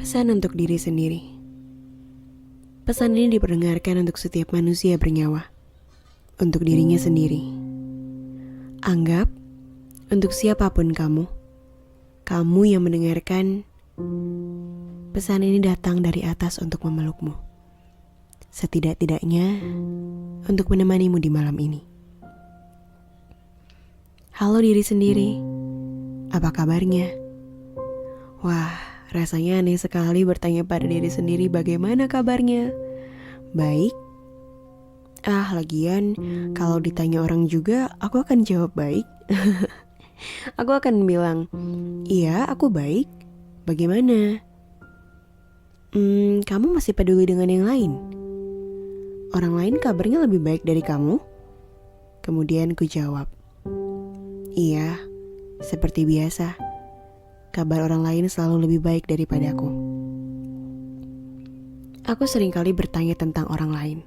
Pesan untuk diri sendiri. Pesan ini diperdengarkan untuk setiap manusia bernyawa, untuk dirinya sendiri. Anggap, untuk siapapun kamu yang mendengarkan, pesan ini datang dari atas untuk memelukmu. Setidak-tidaknya, untuk menemanimu di malam ini. Halo diri sendiri, apa kabarnya? Wah, rasanya aneh sekali bertanya pada diri sendiri bagaimana kabarnya. Baik? Lagian kalau ditanya orang juga aku akan jawab baik. Aku akan bilang, iya aku baik. Bagaimana? Kamu masih peduli dengan yang lain? Orang lain kabarnya lebih baik dari kamu? Kemudian ku jawab, iya, seperti biasa. Kabar orang lain selalu lebih baik daripadaku. Aku seringkali bertanya tentang orang lain.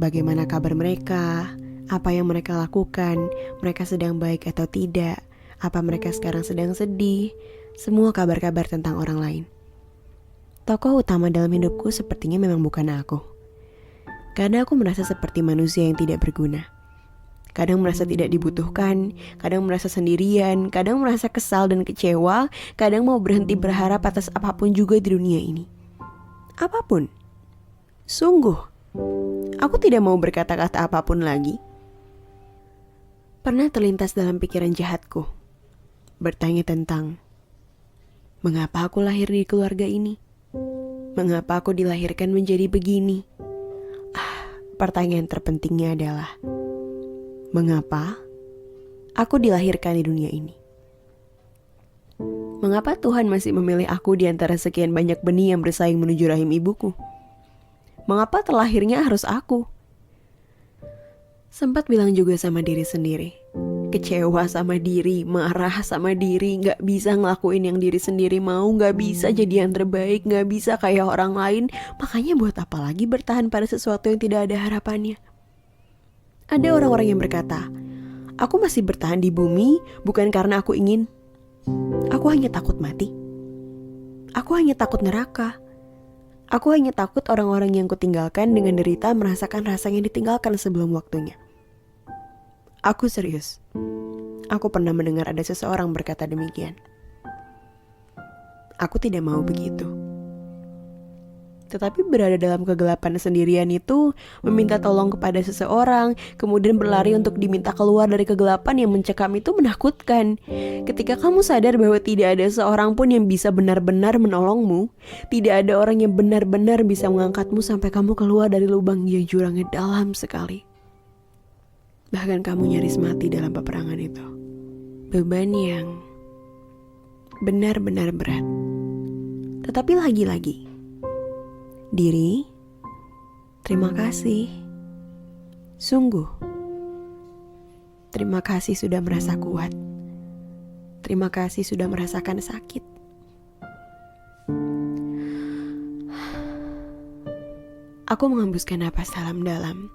Bagaimana kabar mereka? Apa yang mereka lakukan? Mereka sedang baik atau tidak? Apa mereka sekarang sedang sedih? Semua kabar-kabar tentang orang lain. Tokoh utama dalam hidupku sepertinya memang bukan aku. Karena aku merasa seperti manusia yang tidak berguna. Kadang merasa tidak dibutuhkan, kadang merasa sendirian, kadang merasa kesal dan kecewa, kadang mau berhenti berharap atas apapun juga di dunia ini. Apapun. Sungguh, aku tidak mau berkata-kata apapun lagi. Pernah terlintas dalam pikiran jahatku, bertanya tentang mengapa aku lahir di keluarga ini? Mengapa aku dilahirkan menjadi begini? Pertanyaan terpentingnya adalah, mengapa aku dilahirkan di dunia ini? Mengapa Tuhan masih memilih aku di antara sekian banyak benih yang bersaing menuju rahim ibuku? Mengapa terlahirnya harus aku? Sempat bilang juga sama diri sendiri, kecewa sama diri, marah sama diri, gak bisa ngelakuin yang diri sendiri mau, gak bisa jadi yang terbaik, gak bisa kayak orang lain. Makanya buat apa lagi bertahan pada sesuatu yang tidak ada harapannya? Ada orang-orang yang berkata, aku masih bertahan di bumi bukan karena aku ingin. Aku hanya takut mati. Aku hanya takut neraka. Aku hanya takut orang-orang yang kutinggalkan dengan derita merasakan rasanya ditinggalkan sebelum waktunya. Aku serius. Aku pernah mendengar ada seseorang berkata demikian. Aku tidak mau begitu. Tetapi berada dalam kegelapan sendirian itu, meminta tolong kepada seseorang, kemudian berlari untuk diminta keluar dari kegelapan yang mencekam itu menakutkan. Ketika kamu sadar bahwa tidak ada seorang pun yang bisa benar-benar menolongmu, tidak ada orang yang benar-benar bisa mengangkatmu sampai kamu keluar dari lubang yang jurangnya dalam sekali. Bahkan kamu nyaris mati dalam peperangan itu. Beban yang benar-benar berat. Tetapi lagi-lagi, diri, terima kasih. Sungguh, terima kasih sudah merasa kuat. Terima kasih sudah merasakan sakit. Aku menghembuskan napas dalam-dalam,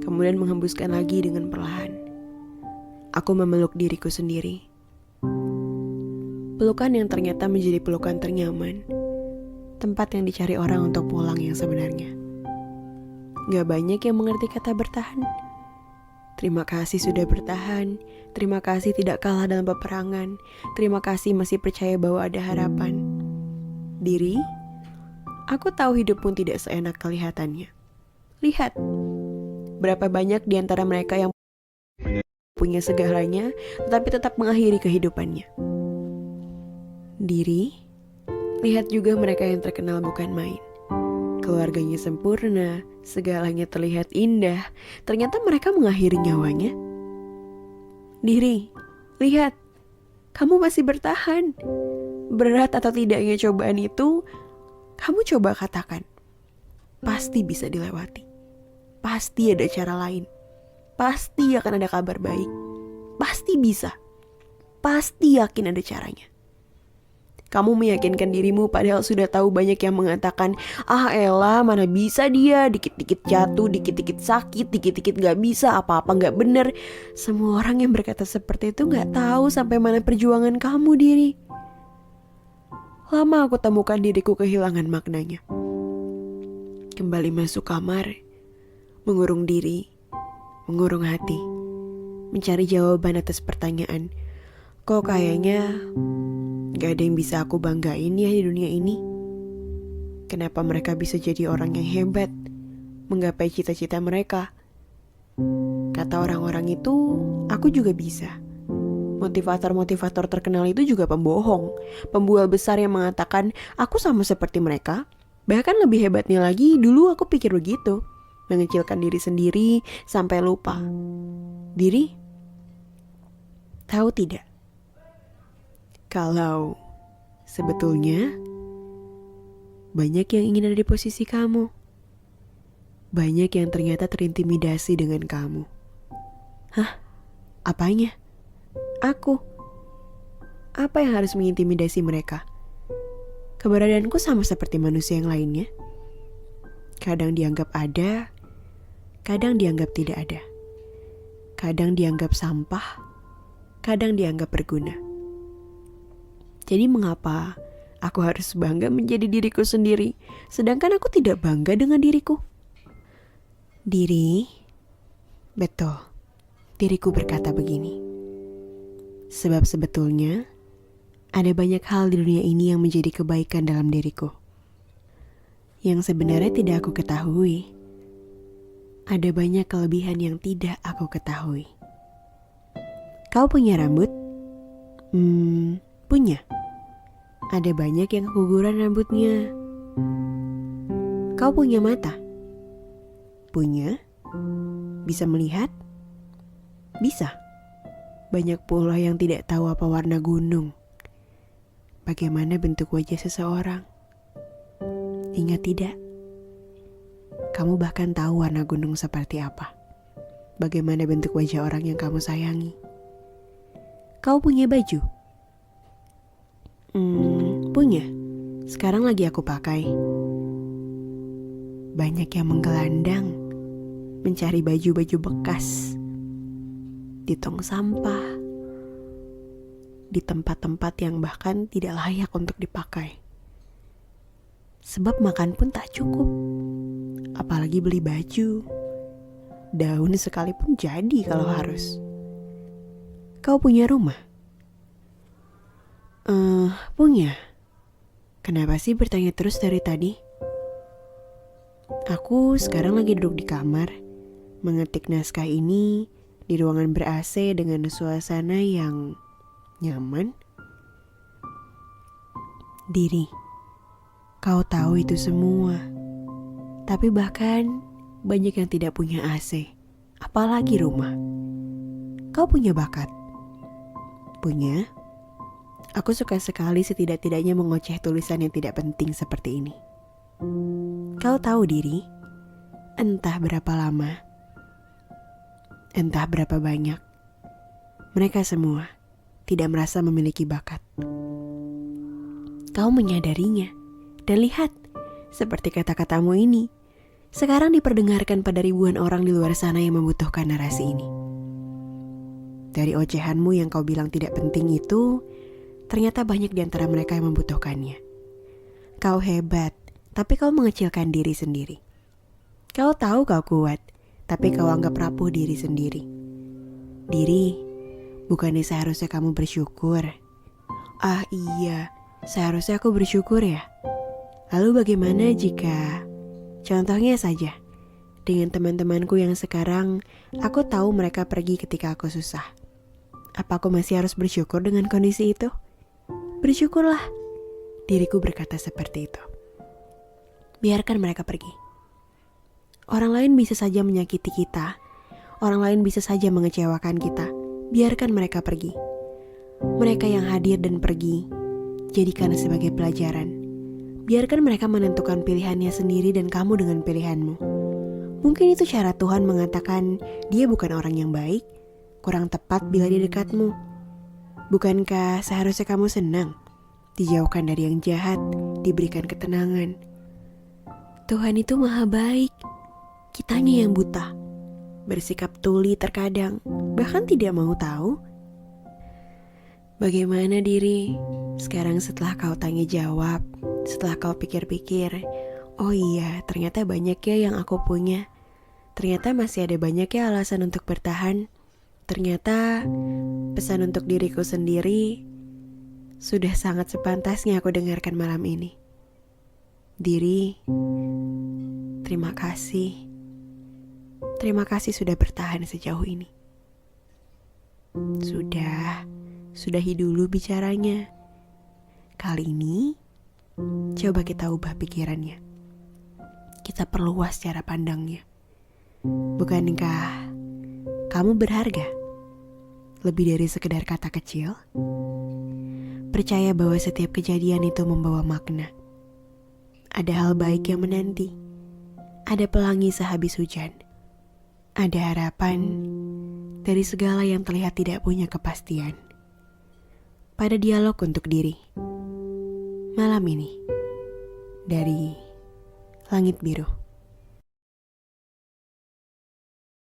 kemudian menghembuskan lagi dengan perlahan. Aku memeluk diriku sendiri. Pelukan yang ternyata menjadi pelukan ternyaman. Tempat yang dicari orang untuk pulang yang sebenarnya. Gak banyak yang mengerti kata bertahan. Terima kasih sudah bertahan. Terima kasih tidak kalah dalam peperangan. Terima kasih masih percaya bahwa ada harapan. Diri, aku tahu hidup pun tidak seenak kelihatannya. Lihat, berapa banyak di antara mereka yang punya segalanya, tetapi tetap mengakhiri kehidupannya. Diri, lihat juga mereka yang terkenal bukan main. Keluarganya sempurna, segalanya terlihat indah, ternyata mereka mengakhiri nyawanya. Diri, lihat, kamu masih bertahan. Berat atau tidaknya cobaan itu, kamu coba katakan. Pasti bisa dilewati. Pasti ada cara lain. Pasti akan ada kabar baik. Pasti bisa. Pasti yakin ada caranya. Kamu meyakinkan dirimu padahal sudah tahu banyak yang mengatakan, elah mana bisa dia, dikit-dikit jatuh, dikit-dikit sakit, dikit-dikit gak bisa, apa-apa gak bener. Semua orang yang berkata seperti itu gak tahu sampai mana perjuangan kamu, Diri. Lama aku temukan diriku kehilangan maknanya. Kembali masuk kamar, mengurung diri, mengurung hati, mencari jawaban atas pertanyaan. Kok kayaknya gak ada yang bisa aku banggain ya di dunia ini? Kenapa mereka bisa jadi orang yang hebat, menggapai cita-cita mereka? Kata orang-orang itu, aku juga bisa. Motivator-motivator terkenal itu juga pembohong, pembual besar yang mengatakan aku sama seperti mereka. Bahkan lebih hebatnya lagi, dulu aku pikir begitu, mengecilkan diri sendiri sampai lupa. Diri, tahu tidak? Kalau sebetulnya banyak yang ingin ada di posisi kamu. Banyak yang ternyata terintimidasi dengan kamu. Hah? Apanya? Aku. Apa yang harus mengintimidasi mereka? Keberadaanku sama seperti manusia yang lainnya. Kadang dianggap ada, kadang dianggap tidak ada. Kadang dianggap sampah, kadang dianggap berguna. Jadi mengapa aku harus bangga menjadi diriku sendiri, sedangkan aku tidak bangga dengan diriku? Diri, betul, diriku berkata begini. Sebab sebetulnya ada banyak hal di dunia ini yang menjadi kebaikan dalam diriku, yang sebenarnya tidak aku ketahui. Ada banyak kelebihan yang tidak aku ketahui. Kau punya rambut? Punya. Ada banyak yang keguguran rambutnya. Kau punya mata? Punya. Bisa melihat? Bisa. Banyak pula yang tidak tahu apa warna gunung. Bagaimana bentuk wajah seseorang. Ingat tidak? Kamu bahkan tahu warna gunung seperti apa. Bagaimana bentuk wajah orang yang kamu sayangi. Kau punya baju? Punya. Sekarang lagi aku pakai. Banyak yang menggelandang, mencari baju-baju bekas di tong sampah, di tempat-tempat yang bahkan tidak layak untuk dipakai. Sebab makan pun tak cukup, apalagi beli baju. Daun sekalipun jadi kalau harus. Kau punya rumah? Punya. Kenapa sih bertanya terus dari tadi? Aku sekarang lagi duduk di kamar, mengetik naskah ini di ruangan ber-AC dengan suasana yang nyaman. Diri, kau tahu itu semua. Tapi bahkan banyak yang tidak punya AC, apalagi rumah. Kau punya bakat? Punya. Aku suka sekali setidak-tidaknya mengoceh tulisan yang tidak penting seperti ini. Kau tahu diri? Entah berapa lama, entah berapa banyak, mereka semua tidak merasa memiliki bakat. Kau menyadarinya, dan lihat, seperti kata-katamu ini, sekarang diperdengarkan pada ribuan orang di luar sana yang membutuhkan narasi ini. Dari ocehanmu yang kau bilang tidak penting itu, ternyata banyak di antara mereka yang membutuhkannya. Kau hebat, tapi kau mengecilkan diri sendiri. Kau tahu kau kuat, tapi kau anggap rapuh diri sendiri. Diri, bukannya seharusnya kamu bersyukur? Ah iya, seharusnya aku bersyukur ya. Lalu bagaimana jika, contohnya saja, dengan teman-temanku yang sekarang, aku tahu mereka pergi ketika aku susah. Apa aku masih harus bersyukur dengan kondisi itu? Bersyukurlah, diriku berkata seperti itu. Biarkan mereka pergi. Orang lain bisa saja menyakiti kita. Orang lain bisa saja mengecewakan kita. Biarkan mereka pergi. Mereka yang hadir dan pergi, jadikan sebagai pelajaran. Biarkan mereka menentukan pilihannya sendiri dan kamu dengan pilihanmu. Mungkin itu cara Tuhan mengatakan dia bukan orang yang baik, kurang tepat bila di dekatmu. Bukankah seharusnya kamu senang, dijauhkan dari yang jahat, diberikan ketenangan? Tuhan itu maha baik. Kitanya yang buta, bersikap tuli terkadang, bahkan tidak mau tahu. Bagaimana diri? Sekarang setelah kau tanya jawab, setelah kau pikir-pikir, oh iya, ternyata banyak ya yang aku punya. Ternyata masih ada banyak ya alasan untuk bertahan. Ternyata pesan untuk diriku sendiri sudah sangat sepantasnya aku dengarkan malam ini. Diri, terima kasih. Terima kasih sudah bertahan sejauh ini. Sudahi dulu bicaranya. Kali ini, coba kita ubah pikirannya. Kita perluas cara pandangnya. Bukankah kamu berharga? Lebih dari sekedar kata kecil? Percaya bahwa setiap kejadian itu membawa makna. Ada hal baik yang menanti. Ada pelangi sehabis hujan. Ada harapan dari segala yang terlihat tidak punya kepastian. Pada dialog untuk diri. Malam ini. Dari Langit Biru.